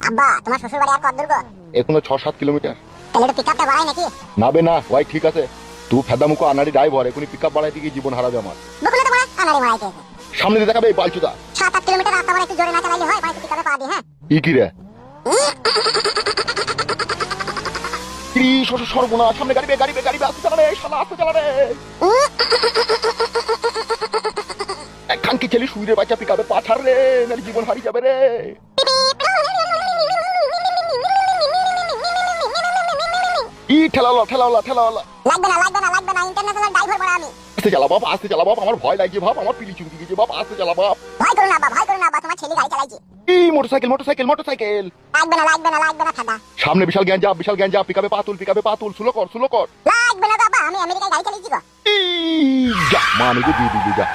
আব্বা তোমার শ্বশুর বাড়ি আর কত দূর গো? এখনো 6-7 কিলোমিটার। তাহলে তো পিকআপটা বাড়াই নাকি? নাবে না ওই ঠিক আছে, তুই ফেদামুখো আনাড়ি ড্রাইভার, এখনই পিকআপ বাড়াইতে গিয়ে জীবন হারাবে আমার। বকুলে তোমার আনারে মারাইতে সামনে দিয়ে দেখাবে এই বালচুদা। 7-8 কিলোমিটার রাস্তা বড় একটু জোরে না চালাইলে হয়, বাড়িতে পিকআপে পা দি। হ্যাঁ ই কি রে কি শ্বশুর সর্বনা, সামনে গাড়ি বে, গাড়ি বে, গাড়ি বে, আস্তে চালা রে শালা, আস্তে চালা রে। একখান কি ছেলে শুইরে বাচ্চা পিকআপে পাঠার রে, নালে জীবন হারিয়ে যাবে রে। ই ঠেলাওলা ঠেলাওলা ঠেলাওলা। লাগবে না লাগবে না লাগবে না, ইন্টারন্যাশনাল ড্রাইভার বড় আমি। আস্তে চালা বাপ, আস্তে চালা বাপ, আমার ভয় লাগছে বাপ, আমার পিলি চুমকি গেছে বাপ, আস্তে চালা বাপ। ভয় করো না আব্বা, ভয় করো না আব্বা, তোমার ছেলে গাড়ি চালাইছে। ই মোটরসাইকেল মোটরসাইকেল মোটরসাইকেল। লাগবে না লাগবে না লাগবে না ঠাডা। সামনে বিশাল গ্যাঞ্জা, পিকআপে পাতুল, পিকআপে পাতুল, স্লো কর স্লো কর। লাগবে না বাবা, আমি আমেরিকায় গাড়ি চালিয়েছি গো। ই যা মা, আমি দিয়ে যা।